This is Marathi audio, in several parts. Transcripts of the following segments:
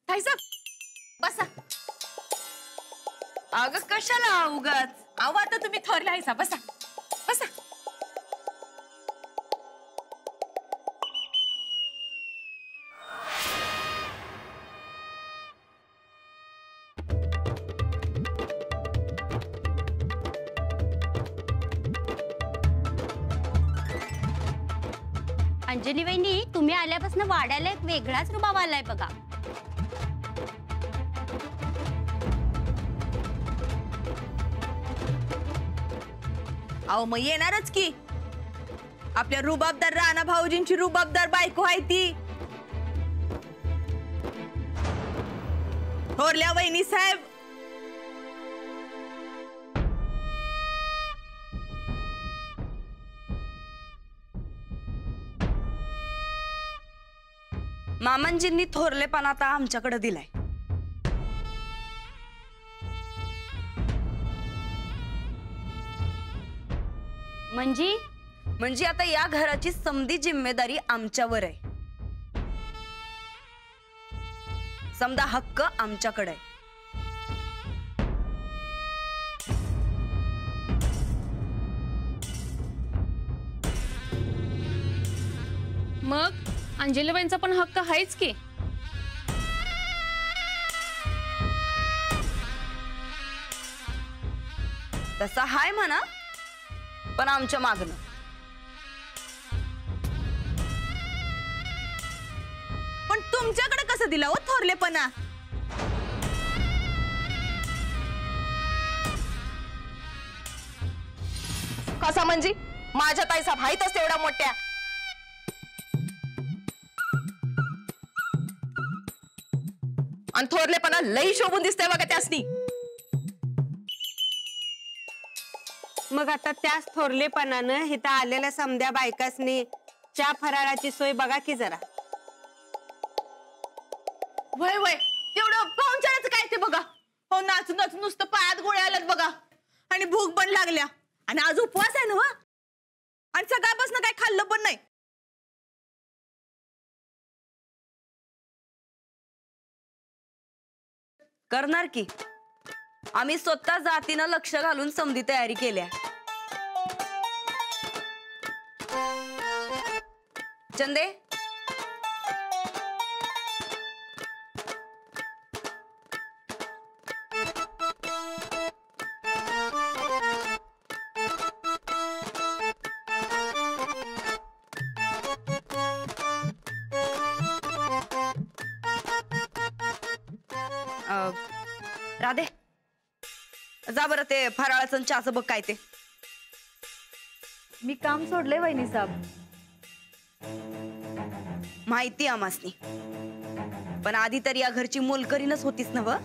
ताईसाहेब बसा. अगं कशाला उगाच? अहो आता तुम्ही थोरले आहेसा, बसा बसा. अंजली वहिनी, तुम्ही आल्यापासून वाड्याला एक वेगळाच रुबाब आलाय बघा. अहो मग येणारच की. आपल्या रुबाबदार राणा भाऊजींची रुबाबदार बायको आहे ती. थोरल्या वहिनी साहेब. मामांजींनी थोरलेपणा आता आमच्याकडे दिलाय. म्हणजे आता या घराची समधी जिम्मेदारी आमच्यावर आहे. समदा हक्क आमच्याकडे आहे. मग अंजलीबाईंचा पण हक्क आहेच की. तसा हाय म्हणा, पण आमच्या मागणं. पण तुमच्याकडे कसं दिला हो थोरलेपणा? कसा म्हणजे? माझ्या ताईसाहेब आहेतच तेवढ्या मोठ्या. आणि थोरलेपणा लई शोभून दिसतंय बघा त्यासनी. मग आता त्याच थोरलेपणानं इथं आलेल्या समध्या बायकासनी चहा फराळाची सोय बघा की जरा. वय वय तेवढं पाहुणचाराचं काय ते बघा. हो नाचून नाचून नुसतं पायात गोळ्या आल्यात बघा. आणि भूक पण लागल्या. आणि आज उपवास आहे ना वा. आणि सकाळपासून काय खाल्लं पण नाही. करणार की. आम्ही स्वतः जातीनं लक्ष घालून समधी तयारी केल्या. चंदे राधे जा बरं ते फराळाचं चहाचं बघ काय ते. मी काम सोडले वहिनी साहेब. माहिती आमासनी. पण आधी तरी या घरची मोलकरीनच होतीस ना व.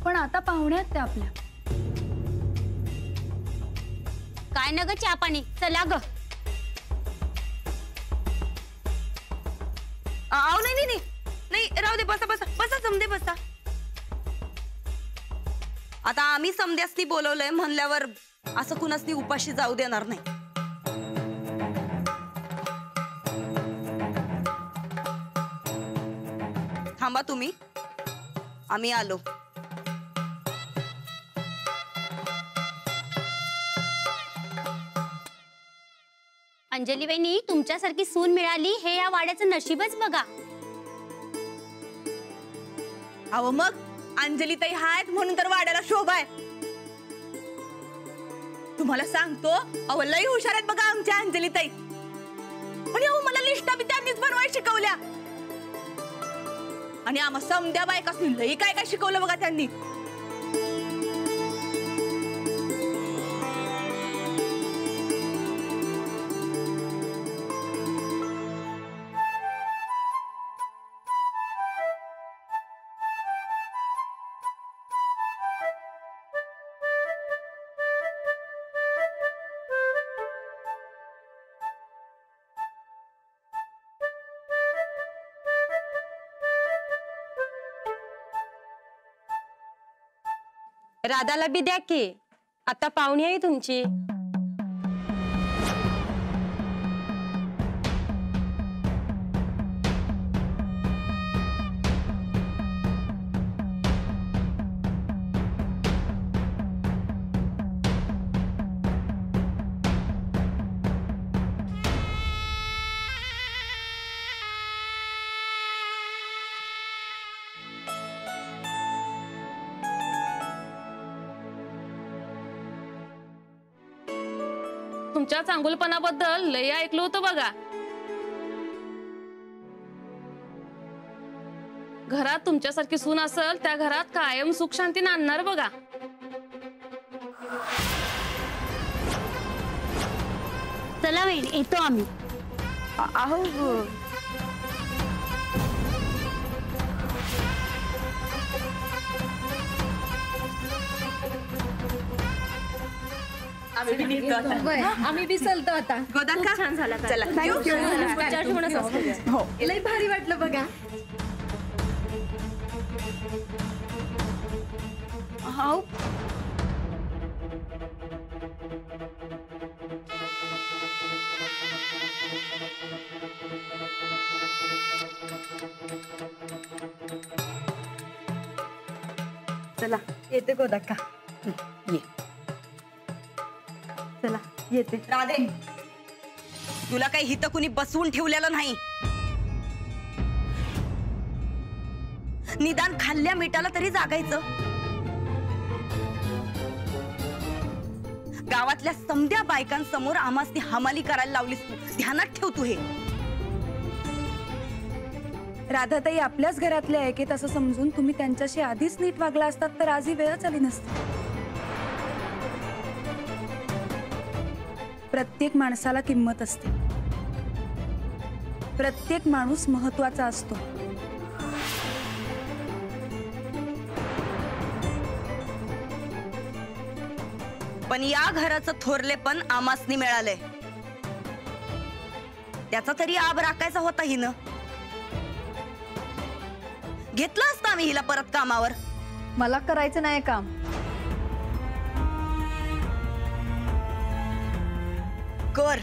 पण आता पाहुण्यात त्या आपल्या. काय न ग चहा पाणी, चला ग. आव नाही नाही नाही राहू दे. बसा बसा बसा समदे बसा. आता आम्ही समध्यासनी बोलवलंय म्हणल्यावर असं कुणासनी उपाशी जाऊ देणार नाही. थांबा तुम्ही, आम्ही आलो. अंजली वहिनी, तुमच्यासारखी सून मिळाली हे या वाड्याचं नशीबच बघा. अहो मग अंजली ताई आहेत म्हणून तर वाड्याला शोभा आहे. तुम्हाला सांगतो अहो लई हुशार आहेत बघा आमच्या अंजली ताई. आणि अहो मला लिस्टा बी त्यांनीच बनवायला शिकवल्या. आणि आम्हा समध्या बायकासनी लई काय काय शिकवलं बघा त्यांनी. राधाला बी द्या की, आता पाहुणी आहे तुमची. तुमच्या चांगुलपणाबद्दल लय ऐकलं होतं बघा. घरात तुमच्यासारखी सून असेल त्या घरात कायम सुख शांती नांदणार बघा. चला वहिनी येतो आम्ही. अहो आम्ही विसरतो आता. गोदा का छान झाला चला हो लय भारी वाटलं बघा. हो चला येते गोदाक्का. ये चला येते. राधे तुला काही हित कुणी बसवून ठेवलेलं नाही. निदान खाल्ल्या मिठाला तरी जागायचं. गावातल्या समध्या बायकांसमोर आम्हासनी हमाली करायला लावलीस तू. ध्यानात ठेव तू हे. राधाताई आपल्याच घरातले आहे की तसं समजून तुम्ही त्यांच्याशी आधीच नीट वागला असतात तर आज ही वेळच आली नसती. प्रत्येक माणसाला किंमत असते. प्रत्येक माणूस महत्वाचा असतो. पण या घराचं थोरलेपण आमासनी मिळालंय. त्याचा तरी आब राखायचा होता हिनं. घेतलं असतं आम्ही हिला परत कामावर. मला करायचं नाही काम. कर.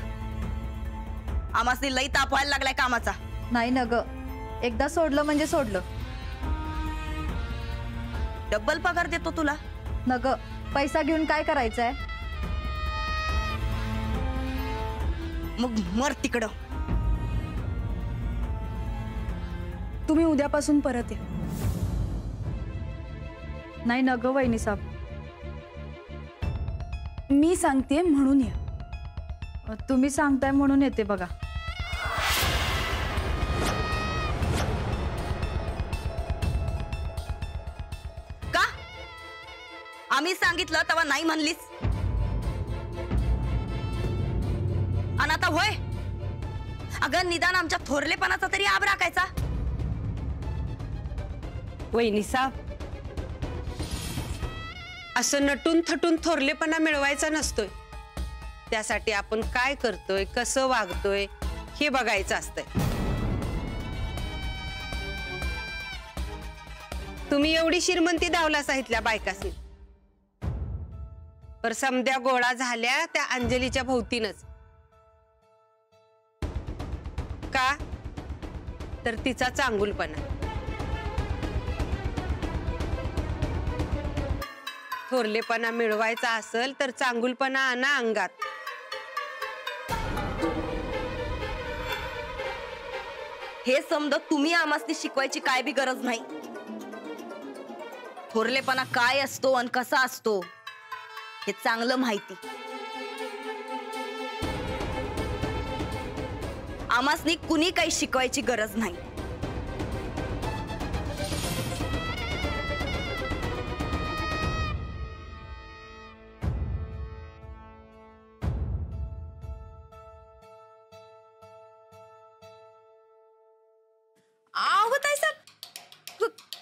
आमासनी लई ताप व्हायला लागलाय कामाचा. नाही न ग. एकदा सोडलं म्हणजे सोडलं. डब्बल पगार देतो तुला. न ग. पैसा घेऊन काय करायचंय. मग मर तिकडं. तुम्ही उद्यापासून परत या. नाही न ग वहिनी साहेब. मी सांगते म्हणून या. तुम्ही सांगताय म्हणून येते बघा. का आम्ही सांगितलं तेव्हा नाही म्हणलीस. आणि आता होय. अगं निदान आमच्या थोरलेपणाचा तरी आब राखायचा. वहिनी साहेब असं नटून थटून थोरलेपणा मिळवायचा नसतोय. त्यासाठी आपण काय करतोय कसं वागतोय हे बघायचं असतंय. तुम्ही एवढी श्रीमंती दावला सांगितल्या बायकासनी. पर समध्या गोळा झाल्या त्या अंजलीच्या भोवतीनच. का तर तिचा चांगुलपणा. थोरलेपणा मिळवायचा असेल तर चांगुलपणा आणा अंगात. हे समज तुम्ही आम्हासनी शिकवायची काय बी गरज नाही. थोरलेपणा काय असतो आणि कसा असतो हे चांगलं माहिती. आम्हासनी कुणी काही शिकवायची गरज नाही.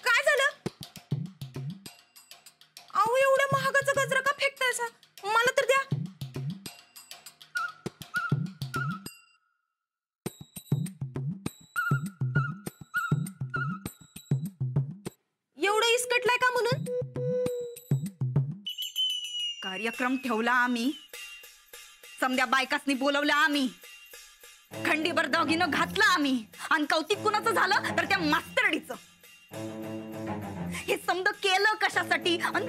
काय झालं. अहो एवढ्या महागाचा गजरा का फेकतायसा. मला तर द्या. एवढं इसकटलाय का म्हणून. कार्यक्रम ठेवला आम्ही. समध्या बायकासनी बोलवलं आम्ही. खंडीभर दागिनं घातलं आम्ही. आणि कौतिक कुणाचं झालं तर त्या मास्तरडीचं. हे समज केलं कशासाठी आणि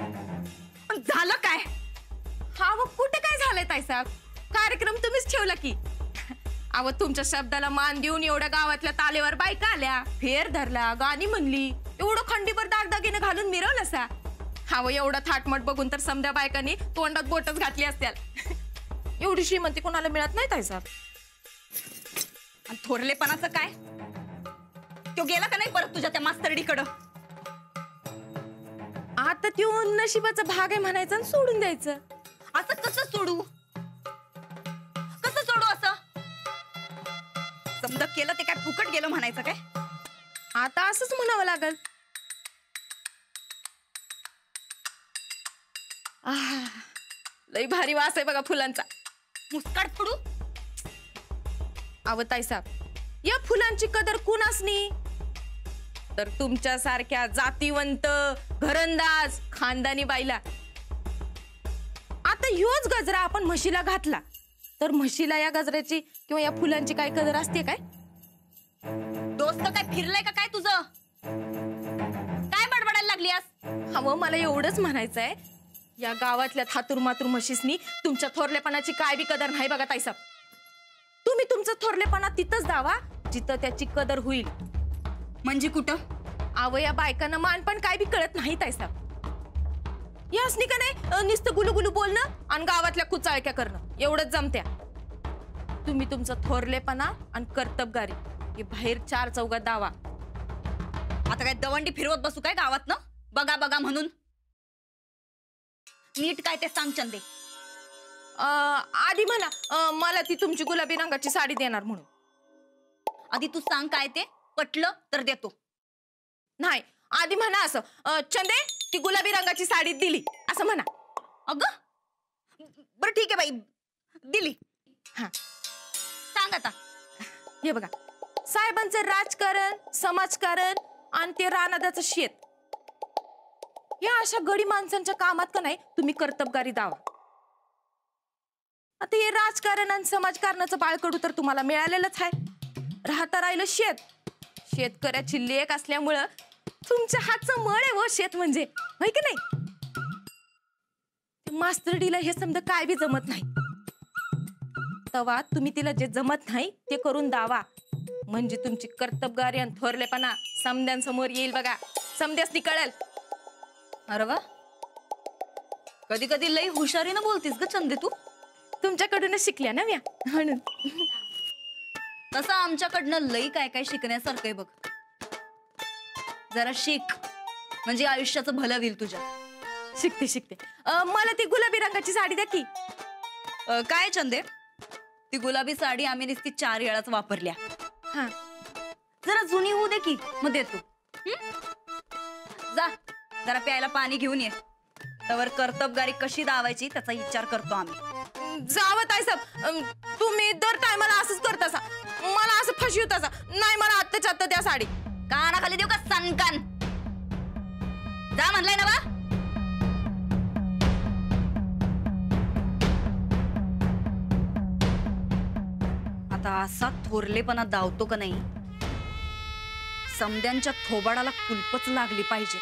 झालं काय. हा मग कुठे काय झालंय ताईसाहेब. कार्यक्रम तुम्हीच ठेवला की. अहो तुमच्या शब्दाला मान देऊन एवढ्या गावातल्या तालेवर बायका आल्या. फेर धरला गाणी म्हणली. एवढं खंडीभर दागदागिनं घालून मिरवलं सा. हा एवढं थाटमट बघून तर समध्या बायकांनी तोंडात बोटच घातली असत्याल. एवढी श्रीमंती कोणाला मिळत नाही ताईसाहेब. आणि थोरलेपणाचं काय? तो गेला का नाही परत तुझ्या त्या मास्तरडीकडं? आता त्यो नशिबाचा भाग आहे म्हणायचं आणि सोडून द्यायचं. असं कसं सोडू? कसं सोडू असं? समजा केलं ते काय फुकट गेलं म्हणायचं काय? आता असंच म्हणावं लागल. लई भारी वास आहे बघा फुलांचा. मुस्काट फोडू? अव ताईसाहेब, या फुलांची कदर कुणासनी? तर तुमच्यासारख्या जातीवंत, घरंदाज, खानदानी बाईला. आता ह्योच गजरा आपण म्हशीला घातला तर म्हशीला या गजऱ्याची किंवा या फुलांची काय कदर असते काय? दोस्त काय फिरलंय का काय तुझं? काय बडबडायला लागलीस? हवं मला एवढंच म्हणायचंय, या गावातल्या थातूर मातूर म्हशीसनी तुमच्या थोरलेपणाची काय बी कदर नाही बघा ताईसाहेब. तुम्ही तुमचं थोरलेपणा तिथंच दावा जिथं त्याची कदर होईल. म्हणजे कुठं? अव या बायकांना मानपण काय बी कळत नाही ताईसाहेब. यासनी का नाही नुसतं गुलुगुलू बोलणं आणि गावातल्या कुचाळक्या करणं एवढंच जमत्या. तुम्ही तुमचं थोरलेपणा आणि कर्तबगारी हे बाहेर चार चौघात दावा. आता काय दवंडी फिरवत बसू काय गावात ना? बघा बघा म्हणून. नीट काय ते सांग चंदे. आधी म्हणा मला ती तुमची गुलाबी रंगाची साडी देणार म्हणून. आधी तू सांग काय ते, पटलं तर देतो. नाही, आधी म्हणा असं, चंदे ती गुलाबी रंगाची साडी दिली असं म्हणा. अगं बरं ठीक आहे बाई, दिली. हा सांग आता. हे बघा, साहेबांचं राजकारण, समाजकारण आणि ते रानादाचं शेत, या अशा गडी माणसांच्या कामात का नाही तुम्ही कर्तबगारी दावा. आता हे राजकारण आणि समाजकारणाचं बाळकडू तर तुम्हाला मिळालेलंच आहे. राहता राहिलं शेत. शेतकऱ्याची लेक असल्यामुळं तुमच्या हातचं मळ आहे व शेत म्हणजे, होय की नाही? मास्तरडीला हे समजा काय बी जमत नाही. तवा तुम्ही तिला जे जमत नाही ते करून दावा, म्हणजे तुमची कर्तबगारी आणि थोरलेपणा समद्यांसमोर येईल बघा. समद्यासनी कळेल. अरे वा, कधी कधी लई हुशारीनं बोलतीस ग चंदे तू. तुमच्याकडूनच शिकल्या ना म्या, म्हणून. तसं आमच्याकडनं लई काय काय शिकण्यासारखं आहे बघ. जरा शिक, म्हणजे आयुष्याचं भलं होईल तुझ्या. शिकते शिकते. मला ती गुलाबी रंगाची साडी द्या की. काय चंदे, ती गुलाबी साडी आम्ही नुसती 4 वेळाच वापरल्या. हा, जरा जुनी होऊ दे की, मग देतो. जा जरा प्यायला पाणी घेऊन ये. त्यावर कर्तबगारी कशी दावायची त्याचा विचार करतो आम्ही. जावं ताईसाहेब, तुम्ही दर टायमाला असंच करतासा, मला असं फसवतासा. नाही, मला आत्ताच्या आत्ता द्या साडी. कानाखाली देऊ का सनकान? जा म्हणलाय ना बा. आता असा थोरलेपणा दावतो का नाही, समद्यांच्या थोबाडाला कुलपच लागली पाहिजे.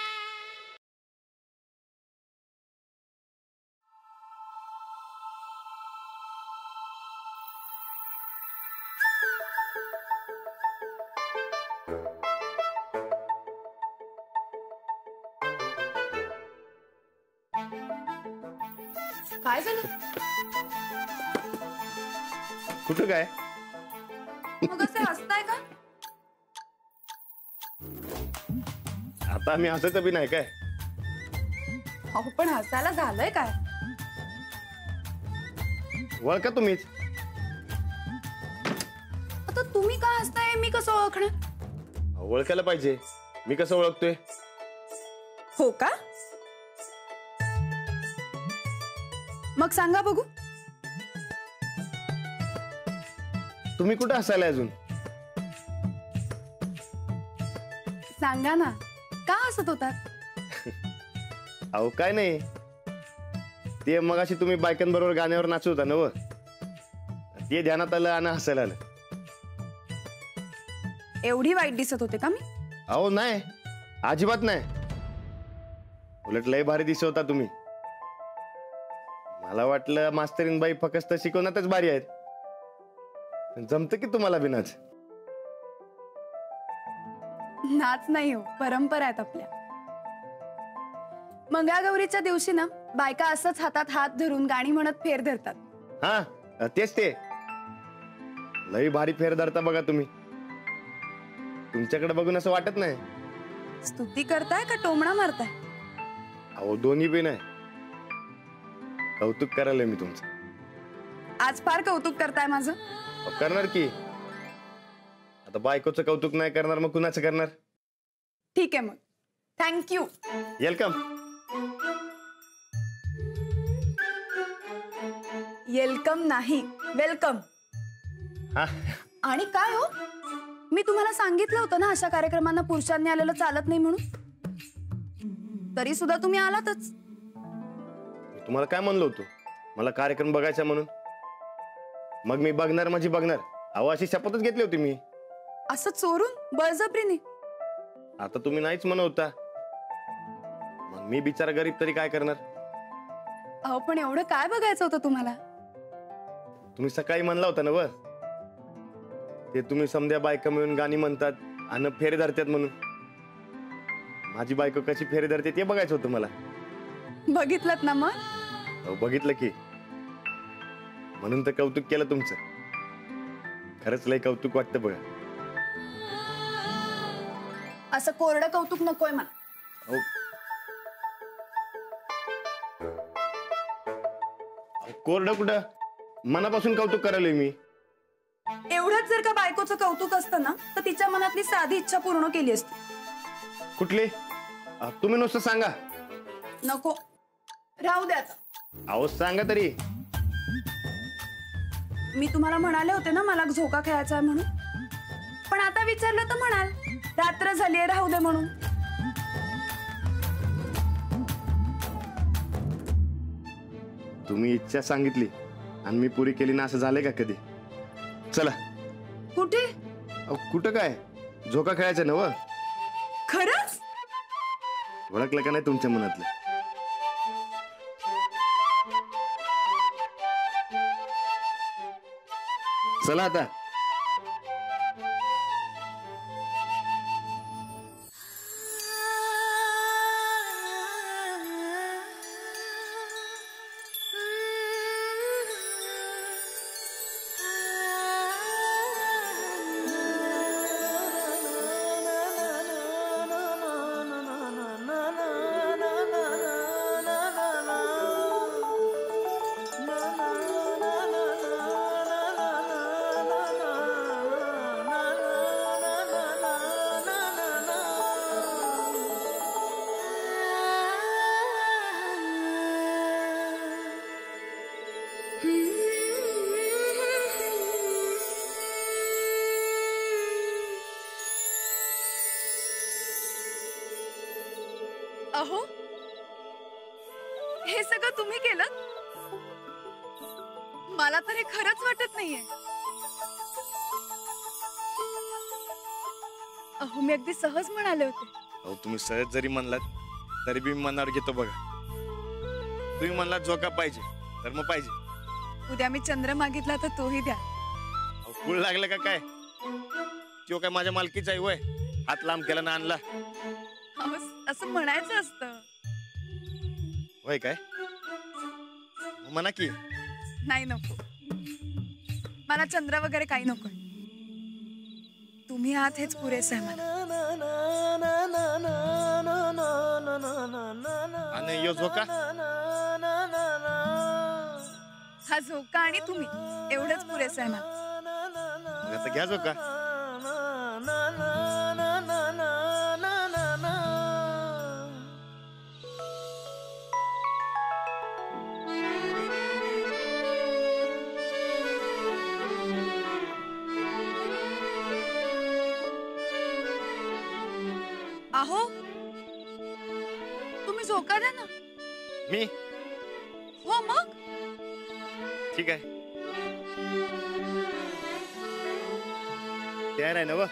काय झालं? कुठं काय? मग असं हसताय का? आता आम्ही हसत बी नाही काय. अहो पण हसायला झालंय काय? ओळखा तुम्हीच. आता तुम्ही का हसताय मी कसं ओळखणार? ओळखायला पाहिजे. मी कसं ओळखतोय? हो का? मग सांगा बघू. तुम्ही कुठं हसायला अजून? सांगा ना, का हसत होतात? अहो काय नाही, ते मगाशी तुम्ही बायकांबरोबर गाण्यावर नाचत होता ना व, ते ध्यानात आलं आणि हसायला आलं. एवढी वाईट दिसत होते का मी? अहो नाही, अजिबात नाही. उलट लय भारी दिसत होता तुम्ही. मला वाटलं मास्तरीन बाई फक्त शिकवण्यातच भारी आहेत. जमतं की तुम्हाला बी नाच? नाच नाही हो, परंपरा आहेत आपल्या. मंगळागौरीच्या दिवशी ना बायका असंच हातात हात धरून गाणी म्हणत फेर धरतात. हा, तेच ते. लई भारी फेर धरता बघा तुम्ही. तुमच्याकडे बघून असं वाटत नाही. स्तुती करताय का टोमणा मारताय? अहो दोन्ही बी नाही. कौतुक करायला मी तुमचं. आज फार कौतुक करताय माझं. करणार की. आता बायकोचं कौतुक नाही करणार मग कुणाचं करणार? ठीक आहे मग. थँक्यू. वेलकम. वेलकम नाही, वेलकम. हा आणि काय हो, मी तुम्हाला सांगितलं होतं ना अशा कार्यक्रमांना पुरुषांनी आलेलं चालत नाही म्हणून. तरी सुद्धा तुम्ही आलातच. तुम्हाला काय म्हणलं होतं मला कार्यक्रम बघायचा म्हणून? मग मी बघणार म्हणजे बघणार. अहो अशी शपथच घेतली होती मी. असं चोरून बळजबरीने? आता तुम्ही नाहीच म्हणत होता. मग मी बिचारा गरीब तरी काय करणार? अहो पण एवढं काय बघायचं होतं तुम्हाला? तुम्ही सकाळी म्हणला होता ना व ते तुम्ही समध्या बायका मिळून गाणी म्हणतात आणि फेरे धरतात म्हणून. माझी बायको कशी फेरे धरते ते बघायचं होतं मला. बघितलं ना मग? अहो बघितलं की. म्हणून तर कौतुक केलं तुमचं. खरंच लय कौतुक वाटतं बघा. असं कोरडं कौतुक नकोय मला. अहो कोरडं कुठं? मनापासून कौतुक करायलोय मी. एवढंच जर का बायकोचं कौतुक असतं ना तर तिच्या मनातली साधी इच्छा पूर्ण केली असती. कुठली? तुम्ही नुसतं सांगा. नको, राहू द्या आता. अहो सांगा तरी. मी तुम्हाला म्हणाले होते ना मला झोका खेळायचा आहे म्हणून. पण आता विचारलं तर म्हणाल रात्र झालीये राहू दे म्हणून. तुम्ही इच्छा सांगितली आणि मी पुरी केली ना असं झालंय का कधी? चला. कुठे? अहो कुठं काय? झोका खेळायचं नव. खरंच? ओळखलं का नाही तुमच्या मनातलं? चला आता. अहो हे सगळं तुम्ही केलं? मला तर हे खरंच वाटत नाहीये. अहो मी अगदी सहज म्हणाले होते. अहो तुम्ही सहज जरी म्हणलात तरी बी मनावर घेतो बघा. तुम्ही म्हणलात झोका पाहिजे तर मग पाहिजे. उद्या मी चंद्र मागितला तर तोही द्या. अहो कुळ लागलं का काय? तो काय माझ्या मालकीचा आहे वय? हात लांब केला ना आणला. अहो, असं म्हणायचं असतं. होय काय? म्हणा की. नाही नको, मला चंद्र वगैरे काही नको. तुम्ही आहात हेच पुरेसं आहे मला. आणि यो झोका? हा झोका आणि तुम्ही एवढंच पुरेसं आहे मला. मग आता घ्या झोका. अहो तुम्ही झोका द्या ना. मी? हो मग. ठीक आहे. तयार आहे ना व?